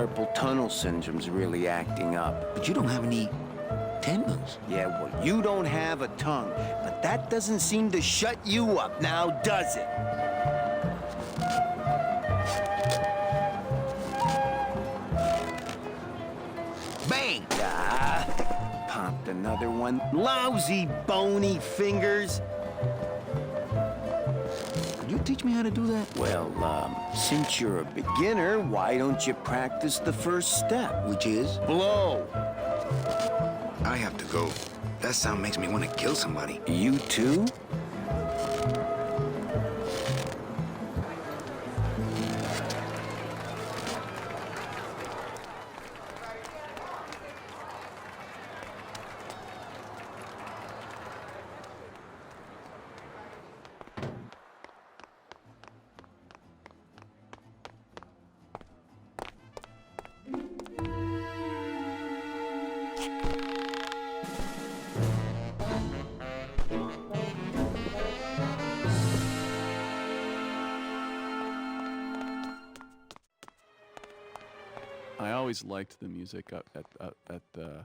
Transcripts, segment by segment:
carpal tunnel syndrome's really acting up. But you don't have any tendons. Yeah, well, you don't have a tongue, but that doesn't seem to shut you up now, does it? Bang! Ah, popped another one. Lousy, bony fingers. Could you teach me how to do that? Well, since you're a beginner, why don't you practice the first step? Which is? Blow. I have to go. That sound makes me want to kill somebody. You too? I always liked the music up at the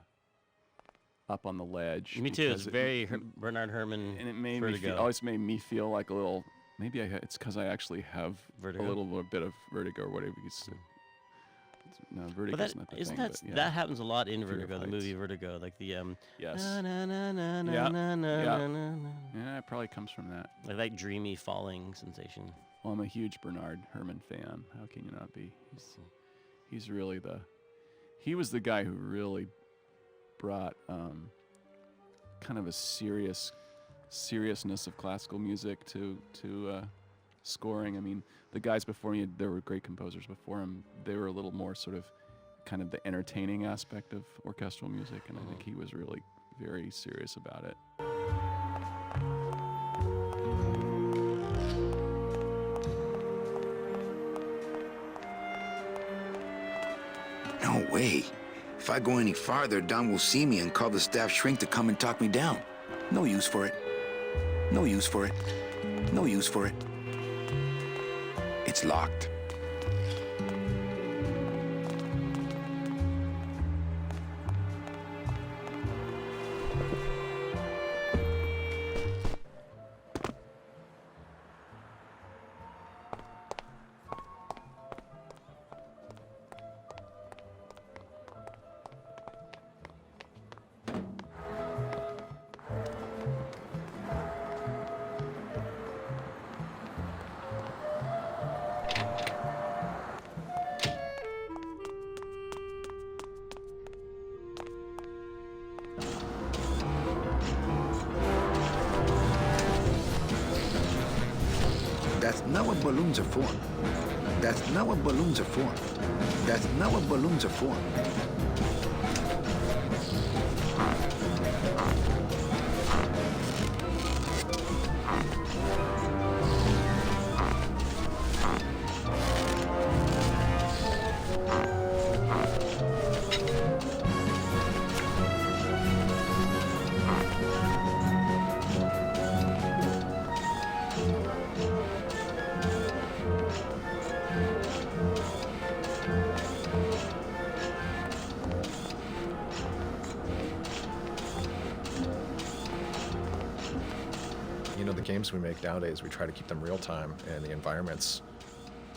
up on the ledge. Me too. It's very Bernard Herrmann. And it made Vertigo. me feel, always made me feel like a little. Maybe it's because I actually have Vertigo? a little bit of vertigo or whatever. No, vertigo But is not the isn't thing. that But, yeah. that happens a lot in Fear of Vertigo, the heights. movie Vertigo, like the Yes. na, na, na, na, na, Yeah, na, na, yeah. na, na, na. Yeah, it probably comes from that. Like that dreamy falling sensation. Well, I'm a huge Bernard Herrmann fan. How can you not be? He's really the. He was the guy who really brought kind of a seriousness of classical music to scoring. I mean, the guys before me, there were great composers before him. They were a little more sort of kind of the entertaining aspect of orchestral music, and I think he was really very serious about it. No way. If I go any farther, Don will see me and call the staff shrink to come and talk me down. No use for it. No use for it. No use for it. It's locked. That's not what balloons are for. That's not what balloons are for. That's not what balloons are for. You know, the games we make nowadays, we try to keep them real time, and the environments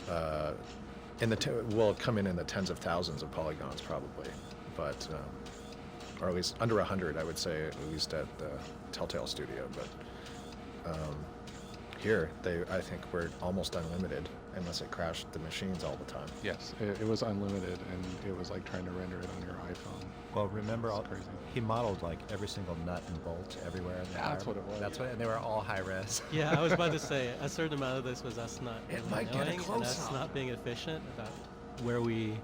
will come in the tens of thousands of polygons probably, but or at least under 100, I would say, at least at the Telltale studio. But here, I think we're almost unlimited, unless it crashed the machines all the time. Yes, it was unlimited, and it was like trying to render it on your iPhone. Well, remember, Crazy. he modeled like every single nut and bolt everywhere in the That's environment. what it was. That's what, and they were all high res. Yeah, I was about to say, a certain amount of this was us not It might get a knowing and us close-up. not being efficient about where we,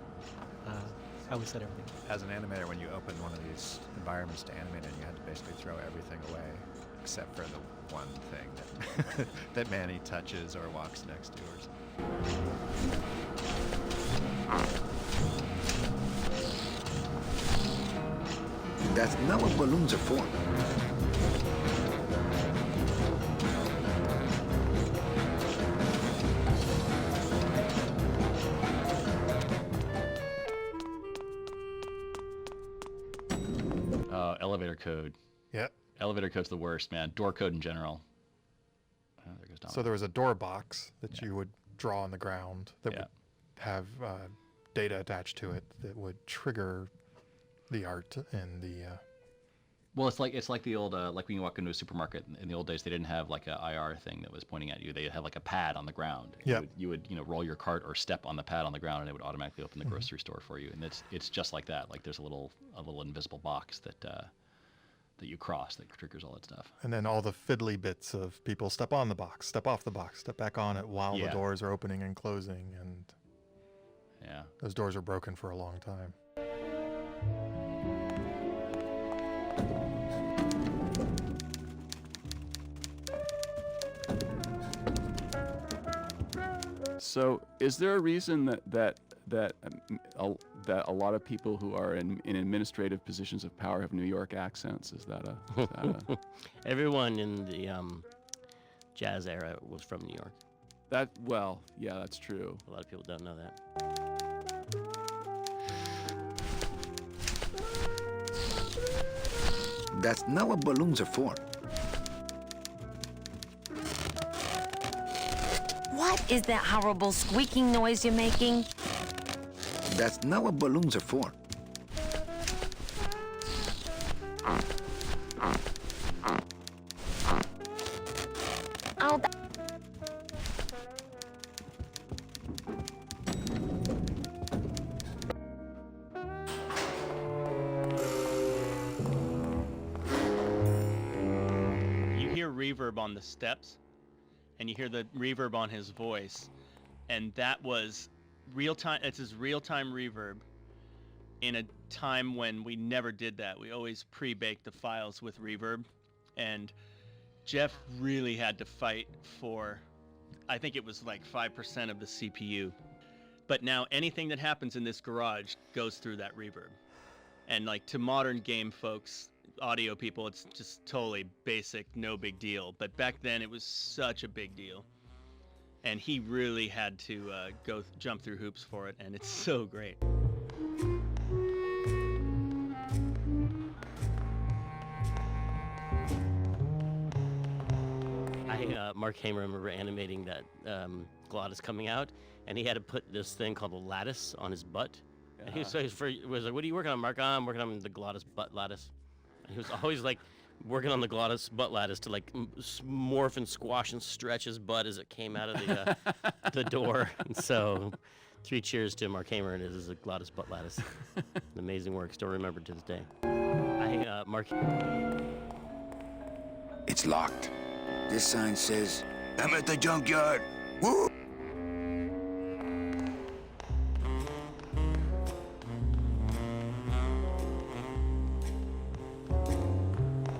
how we set everything. As an animator, when you opened one of these environments to animate in, you had to basically throw everything away, except for the one thing that that Manny touches or walks next to or something. That's not what balloons are for. Elevator code. Yeah. Elevator code's the worst, man. Door code in general. There goes Dominic. So there was a door box that you would draw on the ground that would have data attached to it that would trigger the art and the. Well, it's like the old like when you walk into a supermarket in the old days, they didn't have like a IR thing that was pointing at you. They had like a pad on the ground. Yeah. You would roll your cart or step on the pad on the ground, and it would automatically open the grocery store for you. And it's just like that. Like there's a little invisible box that you cross that triggers all that stuff. And then all the fiddly bits of people step on the box, step off the box, step back on it while the doors are opening and closing, and those doors are broken for a long time. So, is there a reason that a lot of people who are in administrative positions of power have New York accents? Is that a Everyone in the jazz era was from New York. Yeah, that's true. A lot of people don't know that. That's not what balloons are for. What is that horrible squeaking noise you're making? That's not what balloons are for. Oh, You hear reverb on the steps, and you hear the reverb on his voice, and that was real time. It's his real time reverb in a time when we never did that. We always pre-baked the files with reverb, and Jeff really had to fight for, I think it was like 5% of the CPU. But now anything that happens in this garage goes through that reverb. And like to modern game folks, audio people, it's just totally basic, no big deal. But back then it was such a big deal. And he really had to jump through hoops for it, and it's so great. Mark Hamer, I remember animating that Glottis coming out, and he had to put this thing called a lattice on his butt. And he was like, "What are you working on, Mark?" I'm working on the Glottis butt lattice. And he was always like working on the Glottis butt lattice to like morph and squash and stretch his butt as it came out of the the door. And so, 3 cheers to Mark Hamer and his Glottis butt lattice. Amazing work, still remembered to this day. Mark. It's locked. This sign says, "I'm at the junkyard." Woo!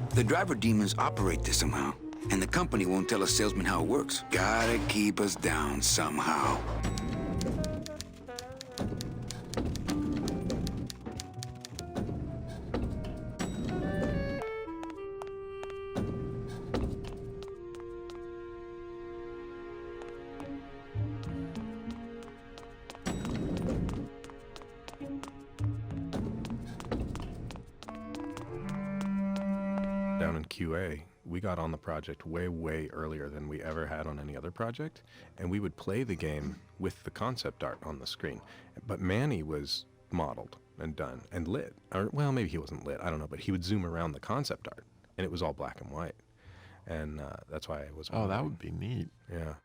The driver demons operate this somehow, and the company won't tell a salesman how it works. Gotta keep us down somehow. Down in QA, we got on the project way, way earlier than we ever had on any other project, and we would play the game with the concept art on the screen. But Manny was modeled and done and lit. Or, well, maybe he wasn't lit, I don't know, but he would zoom around the concept art, and it was all black and white. And that's why it was... Oh, that would be neat. Yeah.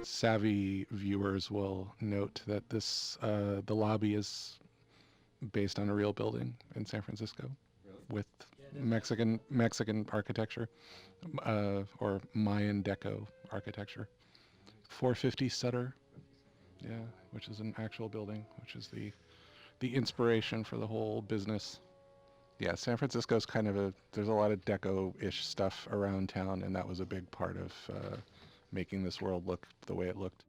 Savvy viewers will note that this the lobby is based on a real building in San Francisco with Mexican architecture or Mayan Deco architecture. 450 Sutter, yeah, which is an actual building, which is the inspiration for the whole business. Yeah, San Francisco's kind of there's a lot of deco-ish stuff around town, and that was a big part of making this world look the way it looked.